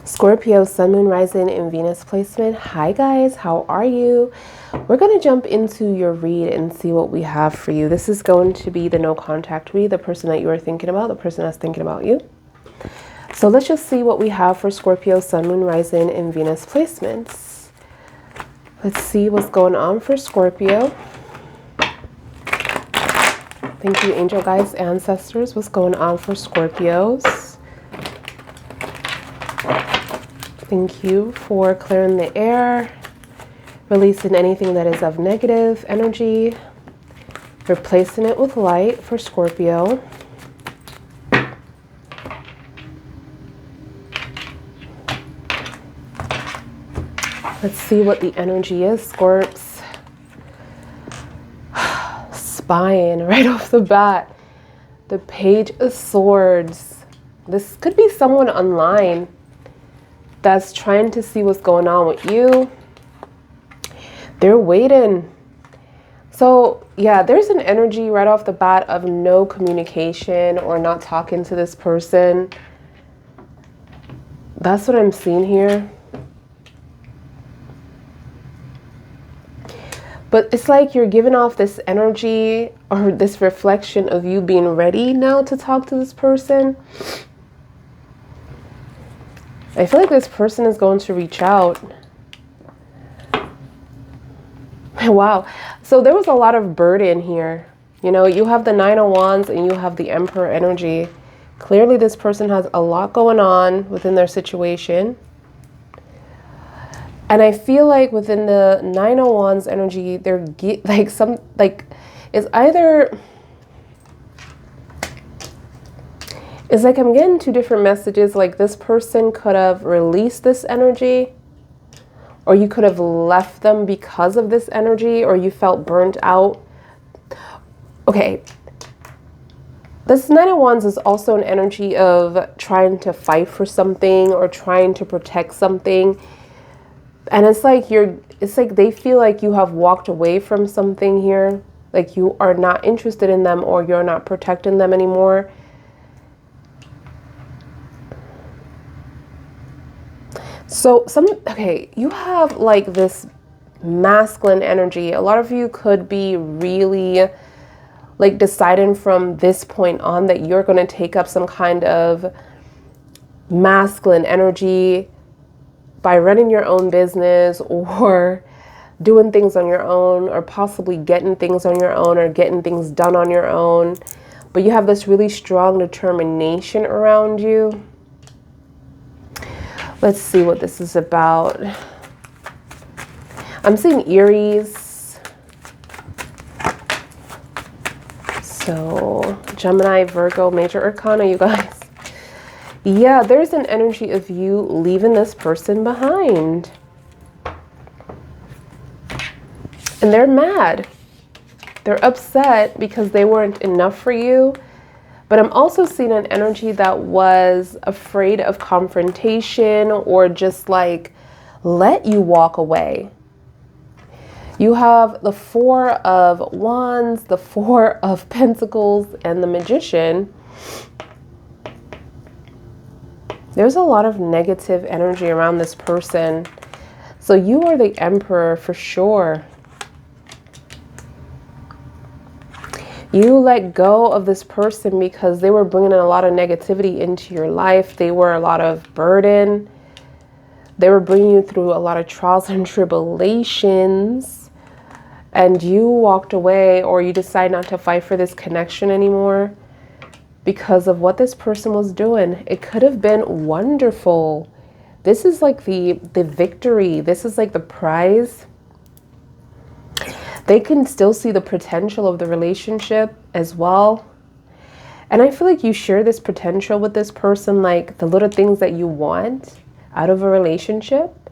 Scorpio, Sun, Moon, Rising, and Venus placement. Hi guys, how are you? We're going to jump into your read and see what we have for you. This is going to be the no contact read, the person that you are thinking about, the person that's thinking about you. So let's just see what we have for Scorpio, Sun, Moon, Rising, and Venus placements. Let's see what's going on for Scorpio. Thank you, angel guides, ancestors. What's going on for Scorpios? Thank you for clearing the air, releasing anything that is of negative energy, replacing it with light for Scorpio. Let's see what the energy is, Scorps. Spying right off the bat. The Page of Swords. This could be someone online that's trying to see what's going on with you. They're waiting. So yeah, there's an energy right off the bat of no communication or not talking to this person. That's what I'm seeing here. But it's like you're giving off this energy or this reflection of you being ready now to talk to this person. I feel like this person is going to reach out. Wow. So there was a lot of burden here. You know, you have the Nine of Wands and you have the Emperor energy. Clearly this person has a lot going on within their situation. And I feel like within the Nine of Wands energy, they're it's either... It's like I'm getting two different messages. Like this person could have released this energy, or you could have left them because of this energy, or you felt burnt out. Okay. This Nine of Wands is also an energy of trying to fight for something or trying to protect something. And it's like they feel like you have walked away from something here. Like you are not interested in them or you're not protecting them anymore. So you have like this masculine energy. A lot of you could be really like deciding from this point on that you're going to take up some kind of masculine energy by running your own business or doing things on your own, or possibly getting things on your own or getting things done on your own. But you have this really strong determination around you. Let's see what this is about. I'm seeing Aries. So Gemini, Virgo, Major Arcana, you guys. Yeah, there's an energy of you leaving this person behind. And they're mad. They're upset because they weren't enough for you. But I'm also seeing an energy that was afraid of confrontation or just like let you walk away. You have the Four of Wands, the Four of Pentacles, and the Magician. There's a lot of negative energy around this person. So you are the Emperor for sure. You let go of this person because they were bringing a lot of negativity into your life. They were a lot of burden. They were bringing you through a lot of trials and tribulations. And you walked away, or you decide not to fight for this connection anymore because of what this person was doing. It could have been wonderful. This is like the victory. This is like the prize. They can still see the potential of the relationship as well. And I feel like you share this potential with this person, like the little things that you want out of a relationship.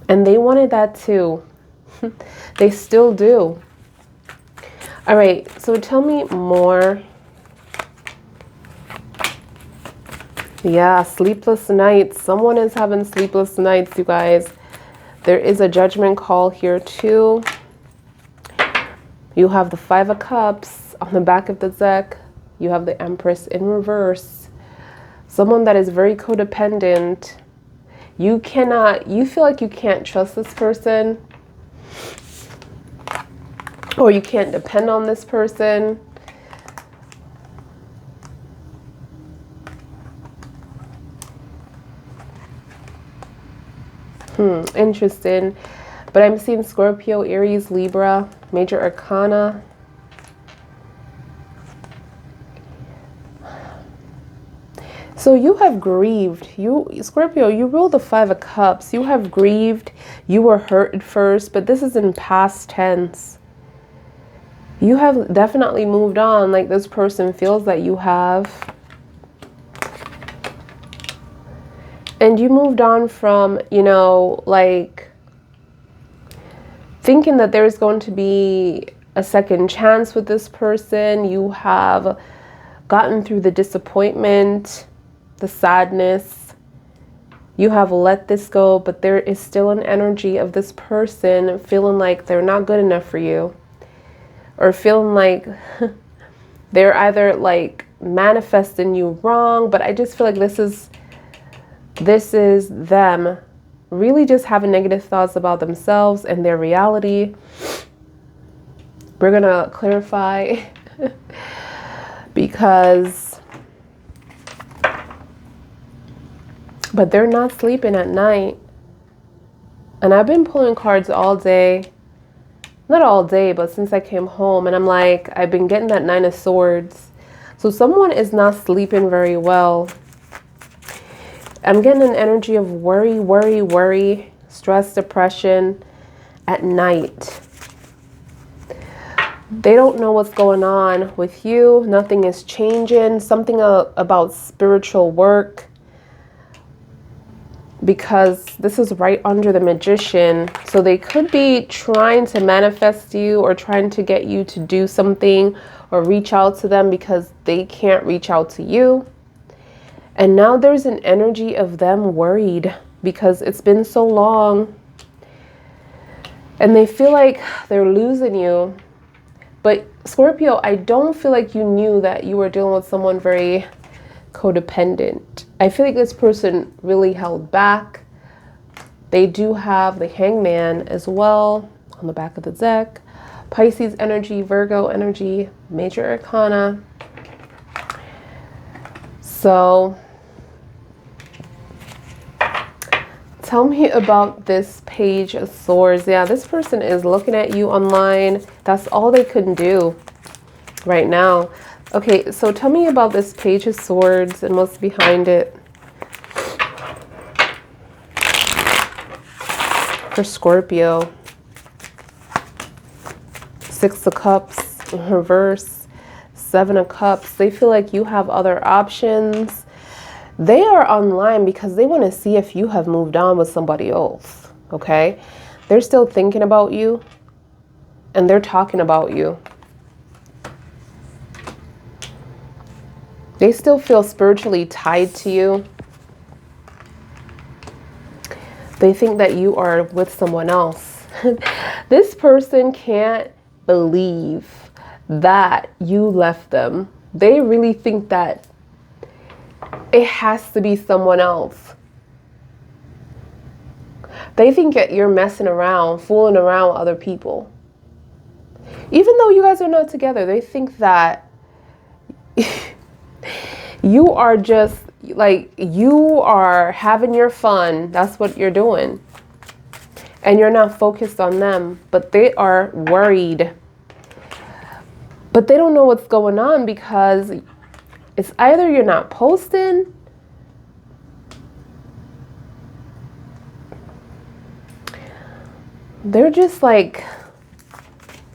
And they wanted that too. They still do. All right, so tell me more. Yeah, sleepless nights. Someone is having sleepless nights, you guys. There is a judgment call here too. You have the Five of Cups on the back of the deck. You have the Empress in reverse. Someone that is very codependent. You feel like you can't trust this person, or you can't depend on this person. Interesting. But I'm seeing Scorpio, Aries, Libra, major arcana. So you have grieved. Scorpio, you ruled the 5 of Cups. You have grieved. You were hurt at first, but this is in past tense. You have definitely moved on, like this person feels that you have. And you moved on from, you know, like thinking that there's going to be a second chance with this person. You have gotten through the disappointment, the sadness. You have let this go, but there is still an energy of this person feeling like they're not good enough for you, or feeling like they're either like manifesting you wrong. But I just feel like this is them really just having negative thoughts about themselves and their reality. We're gonna clarify but they're not sleeping at night. And I've been pulling cards all day. Not all day, but since I came home, and I'm like, I've been getting that 9 of Swords. So someone is not sleeping very well. I'm getting an energy of worry, stress, depression at night. They don't know what's going on with you. Nothing is changing. Something about spiritual work. Because this is right under the Magician. So they could be trying to manifest you, or trying to get you to do something or reach out to them because they can't reach out to you. And now there's an energy of them worried because it's been so long. And they feel like they're losing you. But Scorpio, I don't feel like you knew that you were dealing with someone very codependent. I feel like this person really held back. They do have the Hangman as well on the back of the deck. Pisces energy, Virgo energy, major arcana. So tell me about this Page of Swords. Yeah, this person is looking at you online. That's all they can do right now. Okay, so tell me about this Page of Swords and what's behind it for Scorpio. 6 of Cups in reverse, 7 of Cups. They feel like you have other options. They are online because they want to see if you have moved on with somebody else, okay? They're still thinking about you, and they're talking about you. They still feel spiritually tied to you. They think that you are with someone else. This person can't believe that you left them. They really think that it has to be someone else. They think that you're messing around, fooling around with other people. Even though you guys are not together, they think that you are just like, you are having your fun. That's what you're doing. And you're not focused on them, but they are worried. But they don't know what's going on because it's either you're not posting, they're just like,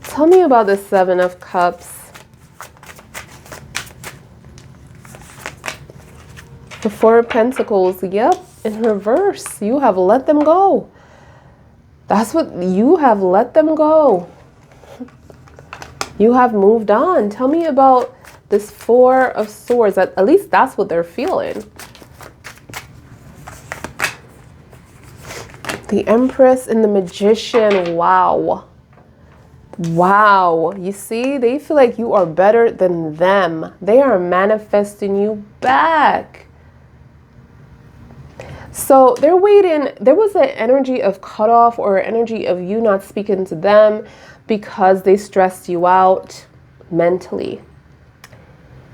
tell me about the 7 of Cups. The 4 of Pentacles, yep, in reverse. You have let them go. That's what you have, let them go. You have moved on. Tell me about this 4 of Swords. At least that's what they're feeling. The Empress and the Magician. Wow. Wow. You see, they feel like you are better than them. They are manifesting you back. So they're waiting. There was an energy of cutoff or energy of you not speaking to them because they stressed you out mentally.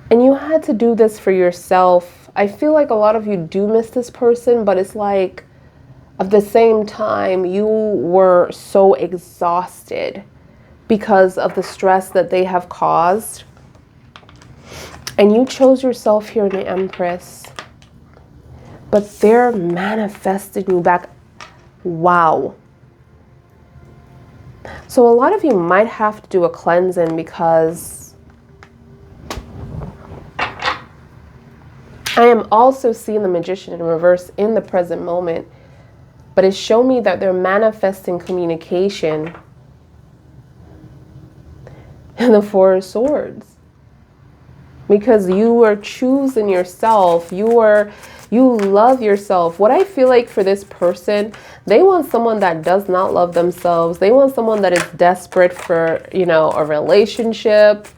And you had to do this for yourself. I feel like a lot of you do miss this person, but it's like at the same time, you were so exhausted because of the stress that they have caused. And you chose yourself here in the Empress. But they're manifesting you back. Wow. So a lot of you might have to do a cleansing because I am also seeing the Magician in reverse in the present moment. But it showed me that they're manifesting communication in the Four of Swords. Because you are choosing yourself. You love yourself. What I feel like for this person, they want someone that does not love themselves. They want someone that is desperate for, you know, a relationship.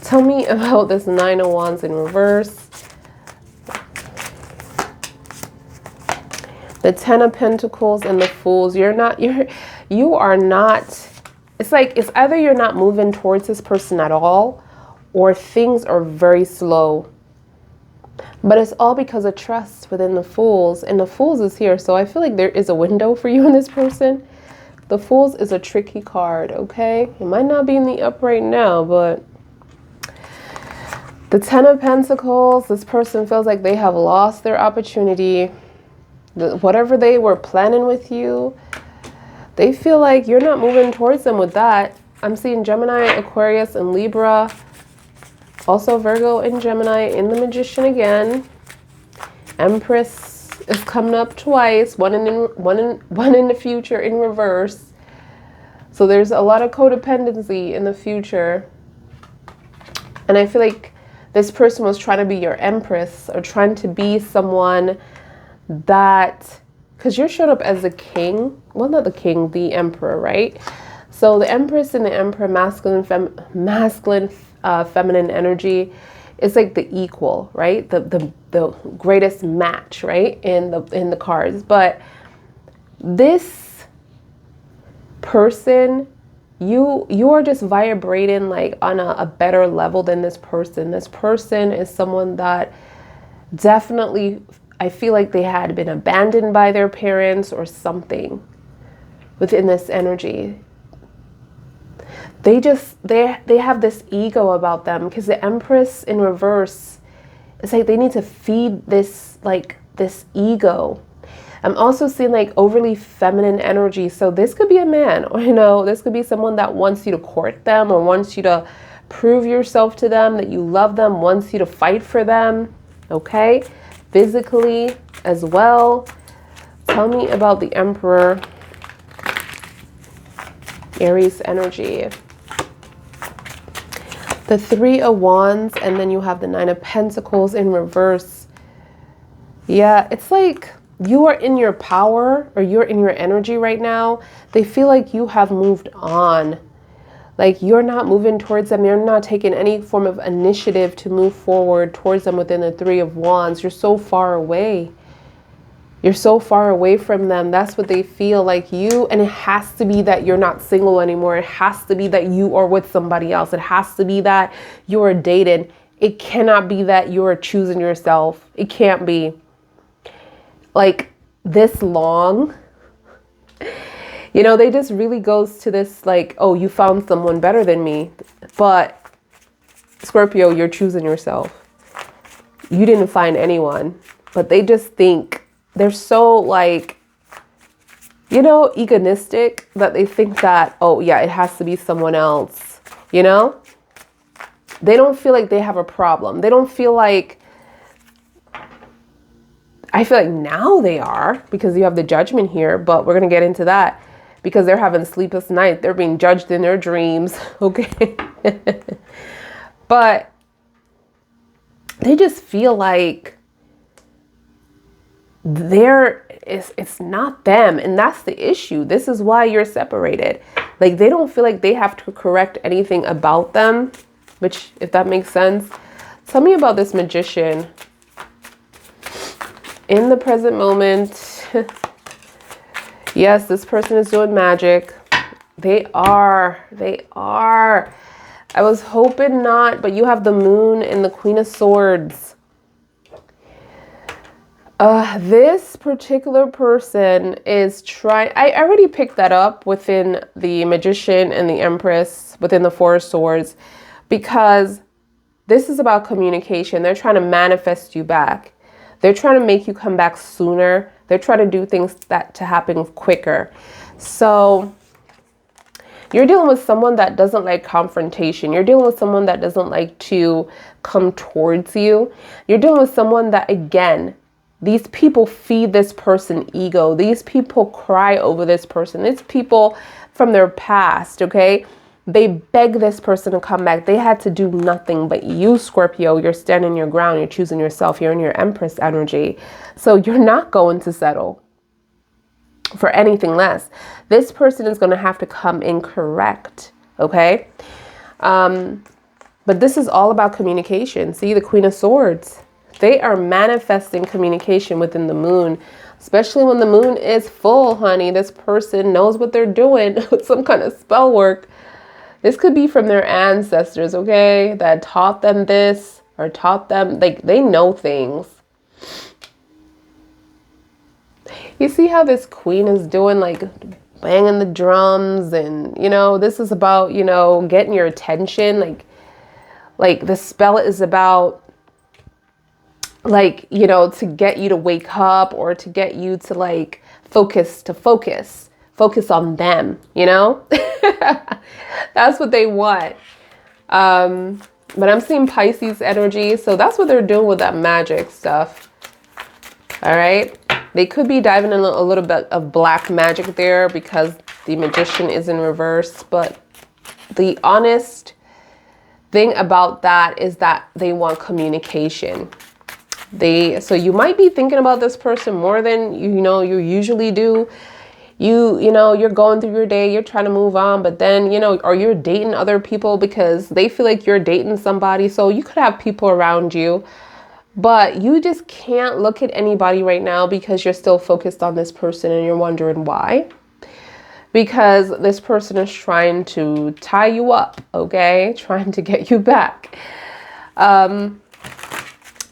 Tell me about this Nine of Wands in reverse. The Ten of Pentacles and the Fools. You are not, it's like, it's either you're not moving towards this person at all, or things are very slow. But it's all because of trust within the Fools. And the Fools is here. So I feel like there is a window for you in this person. The Fools is a tricky card, okay? It might not be in the up right now, but the Ten of Pentacles, this person feels like they have lost their opportunity. Whatever they were planning with you, they feel like you're not moving towards them with that. I'm seeing Gemini, Aquarius, and Libra. Also Virgo and Gemini in the Magician again. Empress is coming up twice, one in the future in reverse. So there's a lot of codependency in the future. And I feel like this person was trying to be your Empress or trying to be someone that, because you're showed up as the king. Well, not the king, the emperor, right? So the Empress and the Emperor, feminine energy, is like the equal, right? The greatest match, right? In the cards. But this person, you are just vibrating like on a better level than this person. This person is someone that definitely, I feel like they had been abandoned by their parents or something within this energy. They have this ego about them because the Empress in reverse, it's like they need to feed this, like this ego. I'm also seeing like overly feminine energy. So this could be a man, or, you know, this could be someone that wants you to court them or wants you to prove yourself to them, that you love them, wants you to fight for them. Okay. Physically as well. Tell me about the Emperor, Aries energy. The Three of Wands, and then you have the Nine of Pentacles in reverse. Yeah, it's like you are in your power, or you're in your energy right now. They feel like you have moved on. Like you're not moving towards them. You're not taking any form of initiative to move forward towards them within the Three of Wands. You're so far away. You're so far away from them. That's what they feel like you. And it has to be that you're not single anymore. It has to be that you are with somebody else. It has to be that you're dated. It cannot be that you're choosing yourself. It can't be. Like this long. You know, they just really goes to this like, oh, you found someone better than me. But Scorpio, you're choosing yourself. You didn't find anyone. But they just think, they're so like, you know, egoistic that they think that, oh yeah, it has to be someone else. You know? They don't feel like they have a problem. They don't feel like, I feel like now they are, because you have the Judgment here, but we're going to get into that. Because they're having sleepless nights. They're being judged in their dreams. Okay. But they just feel like it's not them. And that's the issue. This is why you're separated. Like they don't feel like they have to correct anything about them. Which, if that makes sense. Tell me about this Magician. In the present moment, yes, this person is doing magic. They are. I was hoping not, but you have the Moon and the Queen of Swords. This particular person is trying, I already picked that up within the Magician and the Empress, within the Four of Swords, because this is about communication. They're trying to manifest you back. They're trying to make you come back sooner. They're trying to do things to happen quicker. So you're dealing with someone that doesn't like confrontation. You're dealing with someone that doesn't like to come towards you. You're dealing with someone that, again, these people feed this person ego. These people cry over this person. These people from their past, okay? They beg this person to come back. They had to do nothing, but you, Scorpio, you're standing your ground. You're choosing yourself. You're in your Empress energy. So you're not going to settle for anything less. This person is going to have to come in correct, okay? But this is all about communication. See, the Queen of Swords. They are manifesting communication within the Moon, especially when the Moon is full, honey. This person knows what they're doing with some kind of spell work. This could be from their ancestors, okay, that taught them this or taught them, like, they know things. You see how this Queen is doing, like, banging the drums, and, you know, this is about, you know, getting your attention. Like the spell is about, like, you know, to get you to wake up, or to get you to, like, focus on them, you know? That's what they want. But I'm seeing Pisces energy, so that's what they're doing with that magic stuff. All right. They could be diving in a little bit of black magic there because the Magician is in reverse. But the honest thing about that is that they want communication. So you might be thinking about this person more than you usually do. You know, you're going through your day, you're trying to move on, but then, you know, or you're dating other people because they feel like you're dating somebody. So you could have people around you, but you just can't look at anybody right now because you're still focused on this person and you're wondering why. Because this person is trying to tie you up, okay? Trying to get you back.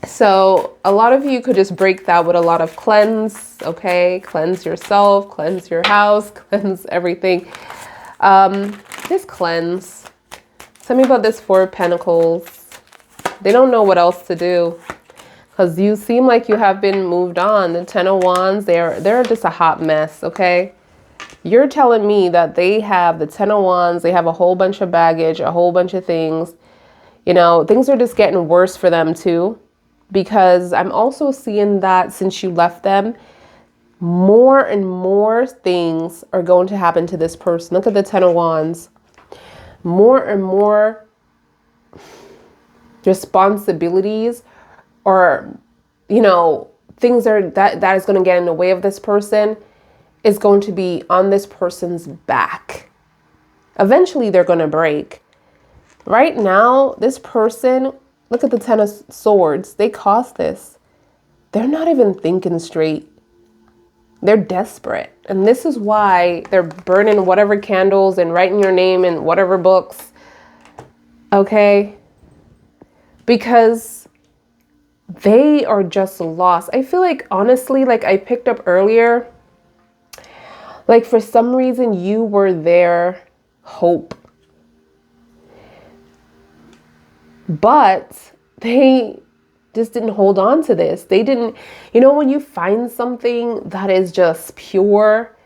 So a lot of you could just break that with a lot of cleanse, okay? Cleanse yourself, cleanse your house, cleanse everything. Just cleanse. Tell me about this Four of Pentacles. They don't know what else to do because you seem like you have been moved on. The Ten of Wands, they're just a hot mess, okay? You're telling me that they have the Ten of Wands, they have a whole bunch of baggage, a whole bunch of things. You know, things are just getting worse for them too. Because I'm also seeing that since you left them, more and more things are going to happen to this person. Look at the Ten of Wands. More and more responsibilities, or, you know, things that is going to get in the way of this person is going to be on this person's back. Eventually, they're going to break. Right now, this person, look at the Ten of Swords. They caused this. They're not even thinking straight. They're desperate. And this is why they're burning whatever candles and writing your name in whatever books. Okay? Because they are just lost. I feel like, honestly, like I picked up earlier, like for some reason you were their hope. But they just didn't hold on to this. They didn't, you know, when you find something that is just pure,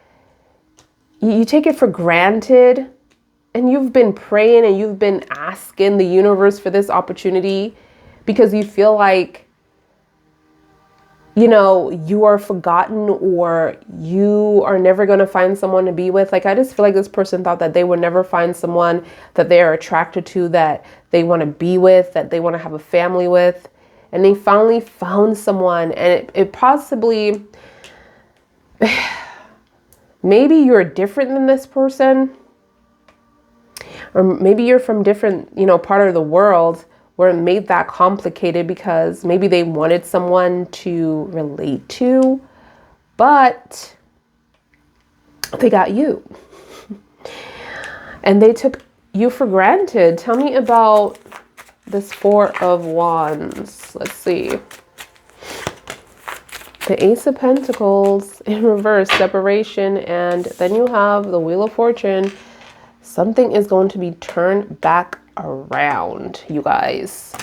you take it for granted, and you've been praying and you've been asking the universe for this opportunity because you feel like, you know, you are forgotten or you are never going to find someone to be with. Like, I just feel like this person thought that they would never find someone that they are attracted to, that they want to be with, that they want to have a family with. And they finally found someone, and it possibly, maybe you're different than this person, or maybe you're from different, you know, part of the world, where it made that complicated because maybe they wanted someone to relate to, but they got you. And they took you for granted. Tell me about this Four of Wands. Let's see. The Ace of Pentacles in reverse, separation, and then you have the Wheel of Fortune. Something is going to be turned back around, you guys.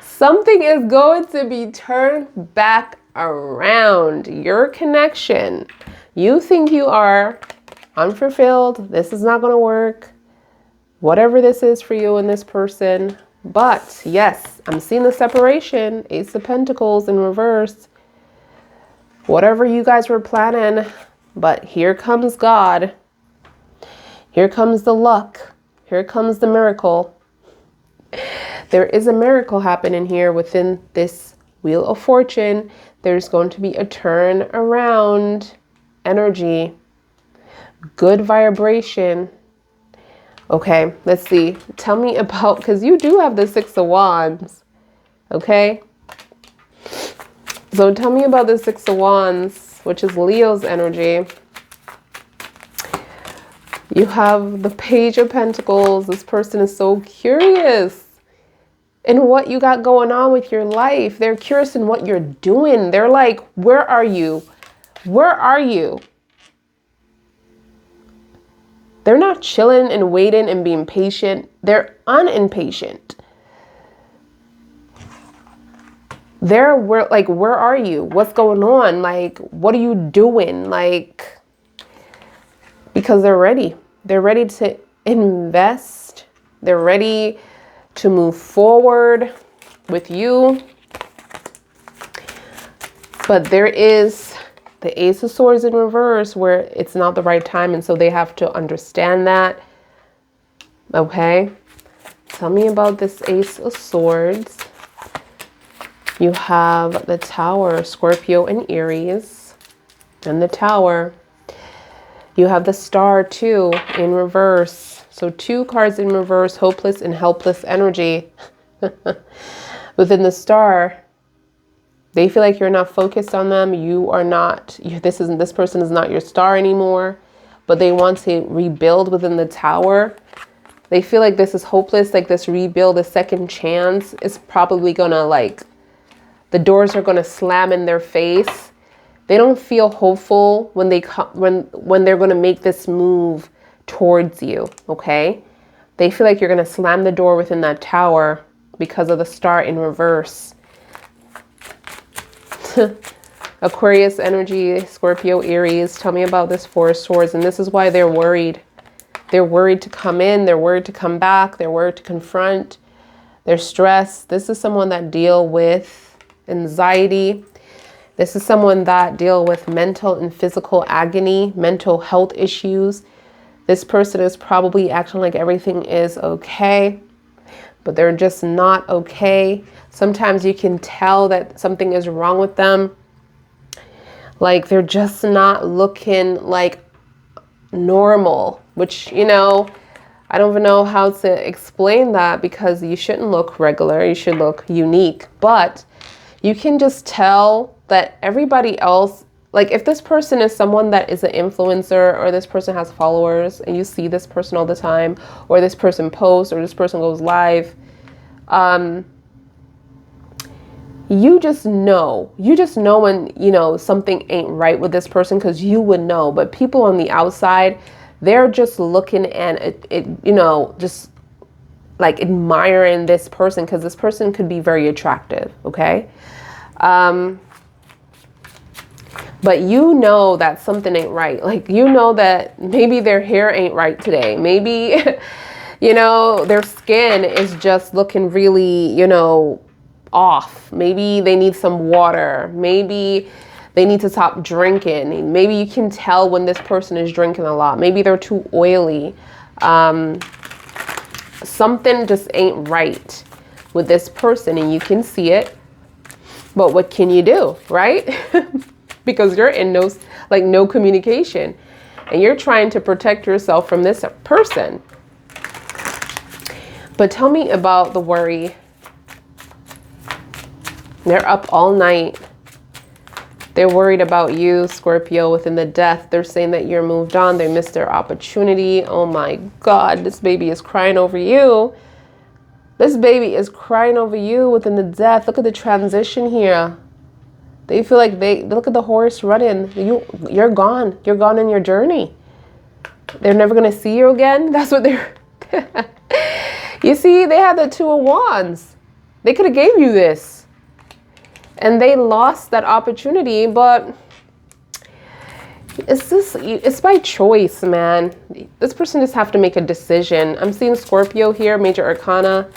Something is going to be turned back around. Your connection. You think you are unfulfilled. This is not going to work. Whatever this is for you and this person. But yes, I'm seeing the separation. Ace of Pentacles in reverse. Whatever you guys were planning. But here comes God. Here comes the luck. Here comes the miracle. There is a miracle happening here within this Wheel of Fortune. There's going to be a turn around energy. Good vibration. Okay, let's see. Tell me about, because you do have the Six of Wands. Okay. So tell me about the Six of Wands, which is Leo's energy. You have the Page of Pentacles. This person is so curious in what you got going on with your life. They're curious in what you're doing. They're like, where are you? Where are you? They're not chilling and waiting and being patient. They're unimpatient. Where are you? What's going on? Like, what are you doing? Like, because they're ready. They're ready to invest. They're ready to move forward with you. But there is the Ace of Swords in reverse where it's not the right time. And so they have to understand that. Okay. Tell me about this Ace of Swords. You have the Tower, Scorpio and Aries. And the Tower. You have the Star too in reverse. So 2 cards in reverse, hopeless and helpless energy. Within the Star, they feel like you're not focused on them. You are not, this person is not your star anymore, but they want to rebuild within the Tower. They feel like this is hopeless, like this rebuild, a second chance is probably gonna the doors are gonna slam in their face. They don't feel hopeful when they're gonna make this move towards you, okay? They feel like you're gonna slam the door within that Tower because of the Star in reverse. Aquarius energy, Scorpio, Aries. Tell me about this Four of Swords. And this is why they're worried. They're worried to come in. They're worried to come back. They're worried to confront. They're stressed. This is someone that deal with anxiety. This is someone that deal with mental and physical agony, mental health issues. This person is probably acting like everything is okay, but they're just not okay. Sometimes you can tell that something is wrong with them. Like they're just not looking like normal, which, I don't even know how to explain that because you shouldn't look regular. You should look unique, but you can just tell that everybody else, like if this person is someone that is an influencer or this person has followers and you see this person all the time, or this person posts or this person goes live, you just know when, something ain't right with this person because you would know. But people on the outside, they're just looking and just like admiring this person because this person could be very attractive. Okay. But you know that something ain't right. Like, that maybe their hair ain't right today. Maybe, their skin is just looking really, off. Maybe they need some water. Maybe they need to stop drinking. Maybe you can tell when this person is drinking a lot. Maybe they're too oily. Something just ain't right with this person and you can see it. But what can you do, right? Because you're in no communication and you're trying to protect yourself from this person. But tell me about the worry. They're up all night. They're worried about you, Scorpio, within the death. They're saying that you're moved on. They missed their opportunity. Oh my God, this baby is crying over you. This baby is crying over you within the death. Look at the transition here. They feel like look at the horse running. You're gone. You're gone in your journey. They're never going to see you again. That's what they're... You see, they had the Two of Wands. They could have gave you this. And they lost that opportunity, but it's by choice, man. This person just have to make a decision. I'm seeing Scorpio here, major arcana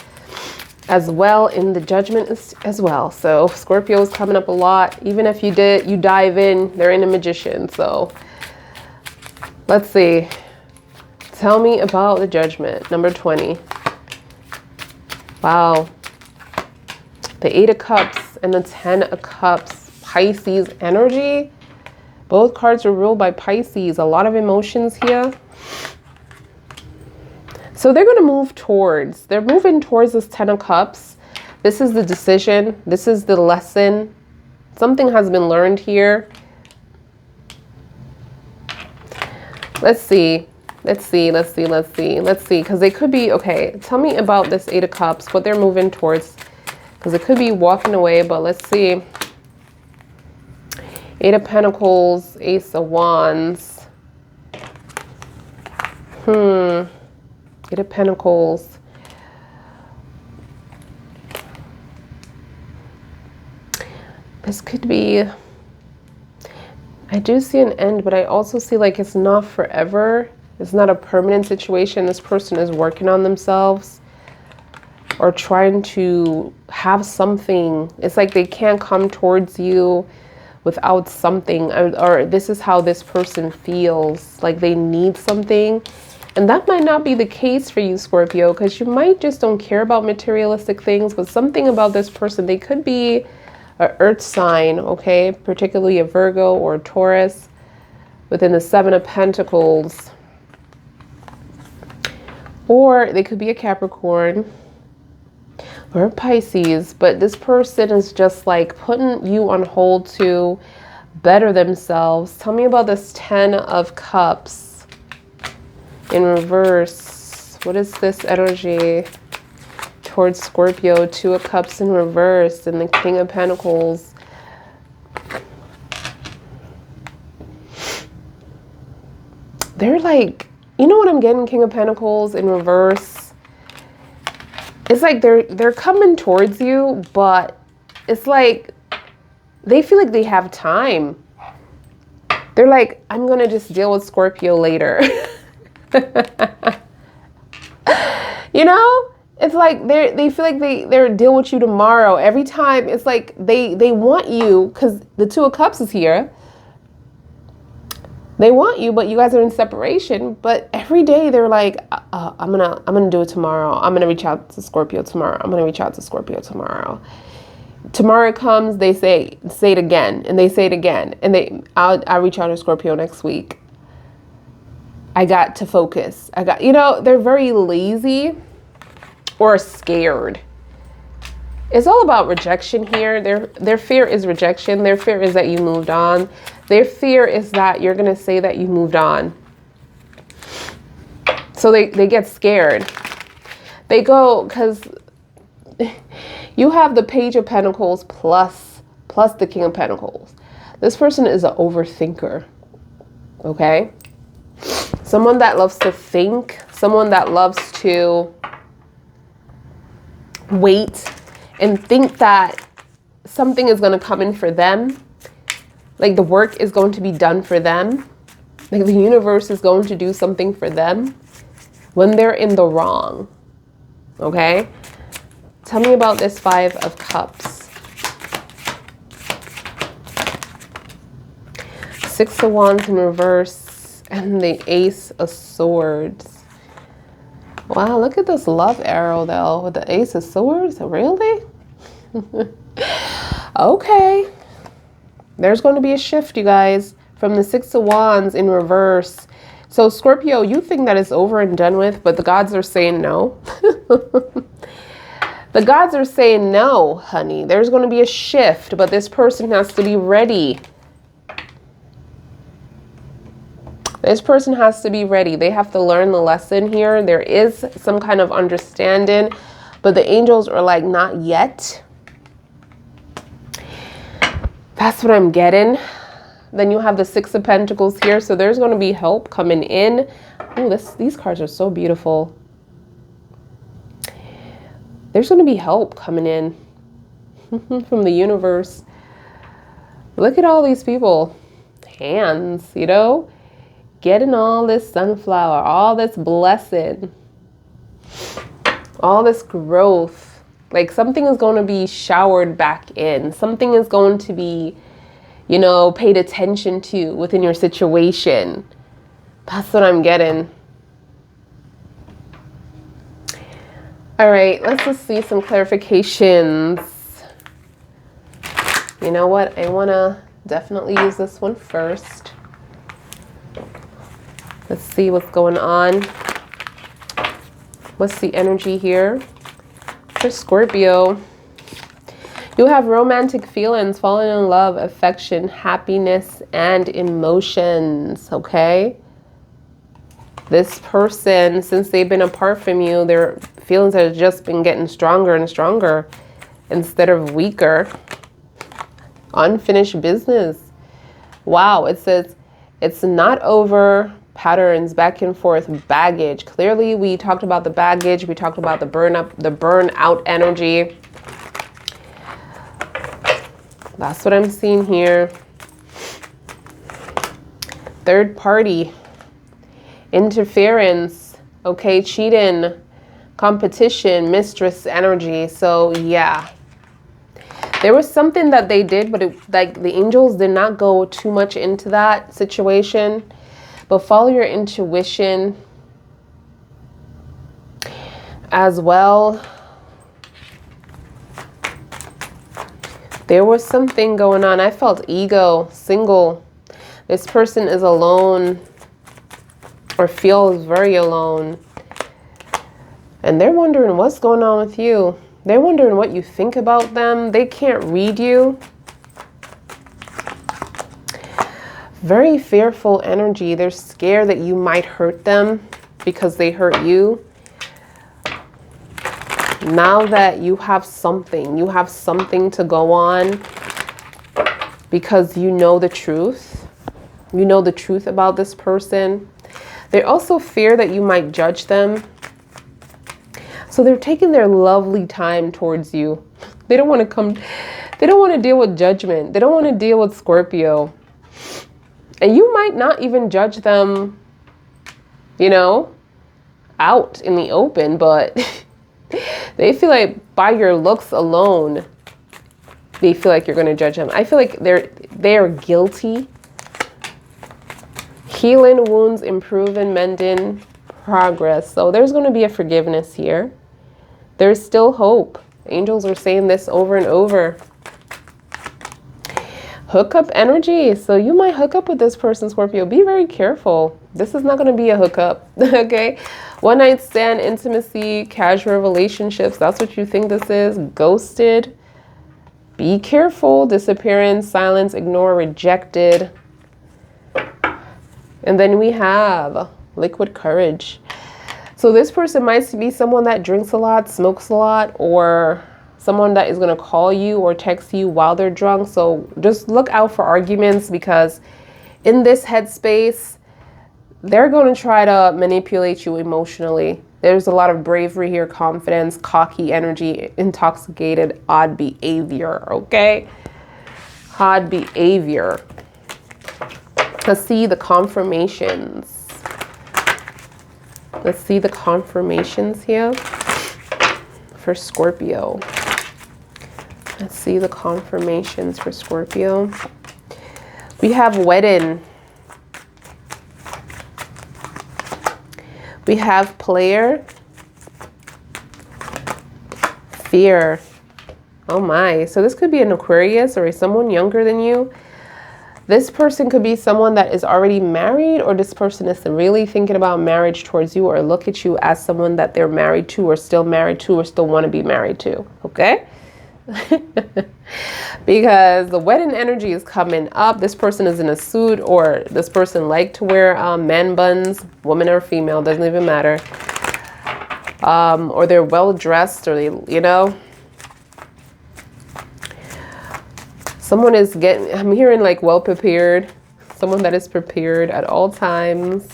as well in the judgment as well. So Scorpio is coming up a lot. Even if you dive in, they're in a magician. So let's see. Tell me about the judgment, number 20. Wow. The 8 of Cups and the 10 of Cups. Pisces energy. Both cards are ruled by Pisces. A lot of emotions here. So they're going to move towards. They're moving towards this 10 of Cups. This is the decision. This is the lesson. Something has been learned here. Let's see. Let's see. Let's see. Let's see. Let's see. Because they could be... Okay, tell me about this 8 of Cups. What they're moving towards. Because it could be walking away, but let's see. 8 of Pentacles, Ace of Wands. 8 of Pentacles. This could be... I do see an end, but I also see like it's not forever. It's not a permanent situation. This person is working on themselves. Or trying to have something. It's like they can't come towards you without something. Or this is how this person feels. Like they need something. And that might not be the case for you, Scorpio. Because you might just don't care about materialistic things. But something about this person. They could be an earth sign. Okay. Particularly a Virgo or a Taurus. Within the 7 of Pentacles. Or they could be a Capricorn. Or Pisces, but this person is just like putting you on hold to better themselves. Tell me about this 10 of Cups in reverse. What is this energy towards Scorpio? 2 of Cups in reverse and the King of Pentacles. They're like, you know what I'm getting, King of Pentacles in reverse? It's like they're coming towards you, but it's like they feel like they have time. They're like, I'm going to just deal with Scorpio later. You know? It's like they feel like they're deal with you tomorrow. Every time it's like they want you because the 2 of Cups is here. They want you, but you guys are in separation. But every day they're like, I'm gonna do it tomorrow. I'm gonna reach out to Scorpio tomorrow. I'm gonna reach out to Scorpio tomorrow. Tomorrow comes, they say it again, and they say it again, and I'll reach out to Scorpio next week. I got to focus. They're very lazy or scared. It's all about rejection here. Their fear is rejection. Their fear is that you moved on. Their fear is that you're going to say that you moved on. So they get scared. They go, because you have the Page of Pentacles plus the King of Pentacles. This person is an overthinker. Okay? Someone that loves to think. Someone that loves to wait and think that something is going to come in for them. Like the work is going to be done for them. Like the universe is going to do something for them when they're in the wrong. Okay? Tell me about this 5 of Cups. 6 of Wands in reverse and the Ace of Swords. Wow, look at this love arrow though with the Ace of Swords. Really? Okay. There's going to be a shift, you guys, from the 6 of Wands in reverse. So Scorpio, you think that it's over and done with, but the gods are saying no. The gods are saying, no, honey, there's going to be a shift, but this person has to be ready. This person has to be ready. They have to learn the lesson here. There is some kind of understanding, but the angels are like, not yet. That's what I'm getting. Then you have the Six of Pentacles here. So there's going to be help coming in. Oh, these cards are so beautiful. There's going to be help coming in from the universe. Look at all these people. Hands, you know, getting all this sunflower, all this blessing, all this growth. Like something is going to be showered back in. Something is going to be, you know, paid attention to within your situation. That's what I'm getting. All right, let's just see some clarifications. You know what? I want to definitely use this one first. Let's see what's going on. What's the energy here for Scorpio? You have romantic feelings, falling in love, affection, happiness, and emotions, okay? This person, since they've been apart from you, their feelings have just been getting stronger and stronger instead of weaker. Unfinished business. Wow, it says it's not over. Patterns, back and forth, baggage. Clearly, we talked about the baggage. We talked about the burnout energy. That's what I'm seeing here. Third party. Interference, okay, cheating, competition, mistress energy. So yeah, there was something that they did, but like the angels did not go too much into that situation. But follow your intuition as well. There was something going on. I felt ego, single. This person is alone. Or feels very alone. And they're wondering what's going on with you. They're wondering what you think about them. They can't read you. Very fearful energy. They're scared that you might hurt them because they hurt you. Now that you have something to go on because you know the truth. You know the truth about this person. They also fear that you might judge them. So they're taking their lovely time towards you. They don't want to deal with judgment. They don't want to deal with Scorpio. And you might not even judge them, you know, out in the open, but they feel like by your looks alone, they feel like you're going to judge them. I feel like they are guilty. Healing wounds, improving, mending, progress. So there's going to be a forgiveness here. There's still hope. Angels are saying this over and over. Hookup energy. So you might hook up with this person, Scorpio. Be very careful. This is not going to be a hookup. Okay. One night stand, intimacy, casual relationships. That's what you think this is. Ghosted. Be careful. Disappearance, silence, ignore, rejected. And then we have liquid courage. So this person might be someone that drinks a lot, smokes a lot, or someone that is going to call you or text you while they're drunk. So just look out for arguments, because in this headspace, they're going to try to manipulate you emotionally. There's a lot of bravery here, confidence, cocky energy, intoxicated, odd behavior, okay? Odd behavior. Let's see the confirmations. Let's see the confirmations here for Scorpio. Let's see the confirmations for Scorpio. We have wedding. We have player. Fear. Oh my. So this could be an Aquarius or someone younger than you. This person could be someone that is already married, or this person is really thinking about marriage towards you, or look at you as someone that they're married to, or still married to, or still want to be married to. Okay? Because the wedding energy is coming up. This person is in a suit, or this person like to wear man buns, woman or female, doesn't even matter. Or they're well dressed, or they, you know, someone is getting, I'm hearing like well prepared, someone that is prepared at all times.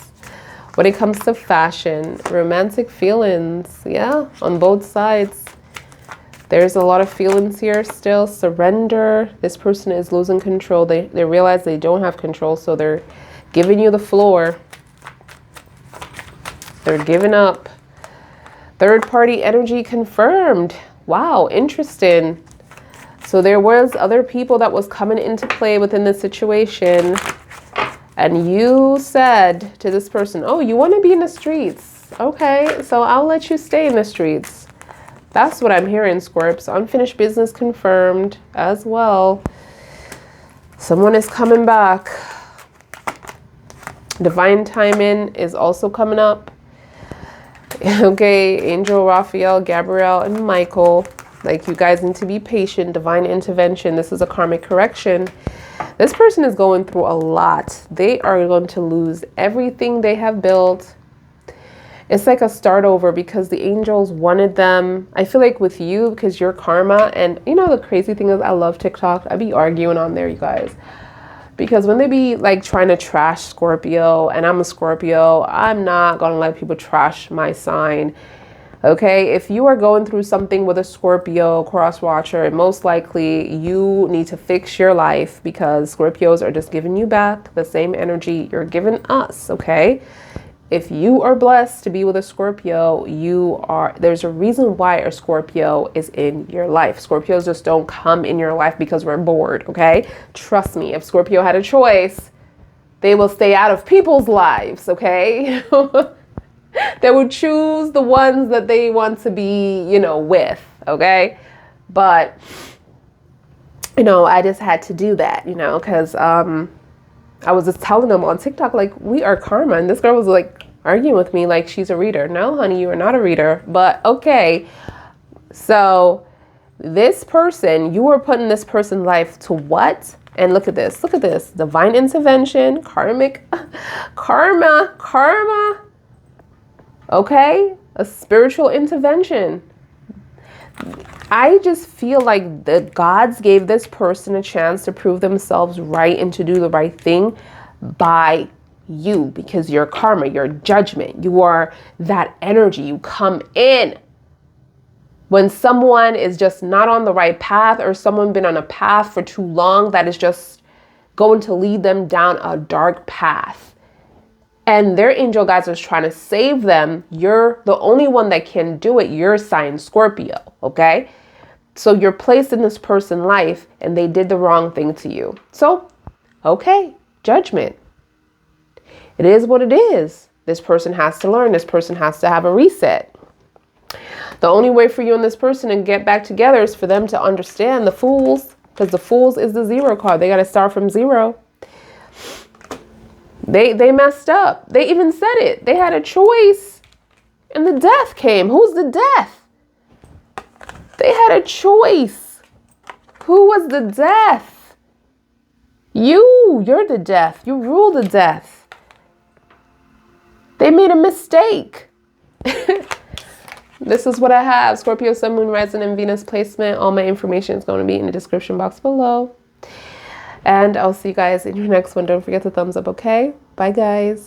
When it comes to fashion, romantic feelings, yeah, on both sides. There's a lot of feelings here still. Surrender. This person is losing control. They realize they don't have control, so they're giving you the floor. They're giving up. Third party energy confirmed. Wow, interesting. So there was other people that was coming into play within the situation. And you said to this person, oh, you want to be in the streets. Okay, so I'll let you stay in the streets. That's what I'm hearing, Scorps. Unfinished business confirmed as well. Someone is coming back. Divine timing is also coming up. Okay, Angel, Raphael, Gabriel, and Michael. Like, you guys need to be patient. Divine intervention. This is a karmic correction. This person is going through a lot. They are going to lose everything they have built. It's like a start over, because the angels wanted them. I feel like with you, because you're karma. And you know, the crazy thing is, I love TikTok. I be arguing on there, you guys. Because when they be like trying to trash Scorpio, and I'm a Scorpio, I'm not going to let people trash my sign. Okay, if you are going through something with a Scorpio cross watcher, most likely you need to fix your life, because Scorpios are just giving you back the same energy you're giving us, okay? If you are blessed to be with a Scorpio, there's a reason why a Scorpio is in your life. Scorpios just don't come in your life because we're bored, okay? Trust me, if Scorpio had a choice, they will stay out of people's lives, okay? They would choose the ones that they want to be, you know, with, okay? But, you know, I just had to do that, you know, because I was just telling them on TikTok, like, we are karma. And this girl was like arguing with me like she's a reader. No, honey, you are not a reader. But okay. So this person, you are putting this person's life to what? And look at this. Look at this. Divine intervention, karmic, karma. Okay. A spiritual intervention. I just feel like the gods gave this person a chance to prove themselves right and to do the right thing by you, because you're karma, you're judgment, you are that energy. You come in when someone is just not on the right path, or someone been on a path for too long that is just going to lead them down a dark path. And their angel guides is trying to save them. You're the only one that can do it. You're sign Scorpio, okay? So you're placed in this person's life, and they did the wrong thing to you. So, okay, judgment. It is what it is. This person has to learn. This person has to have a reset. The only way for you and this person to get back together is for them to understand the Fools, because the Fools is the 0 card. They got to start from 0. They messed up. They even said it. They had a choice, and the death came. Who's the death? They had a choice. Who was the death? You're the death. You rule the death. They made a mistake. This is what I have. Scorpio, Sun, Moon, Rising, and Venus placement. All my information is going to be in the description box below. And I'll see you guys in your next one. Don't forget to thumbs up, okay? Bye, guys.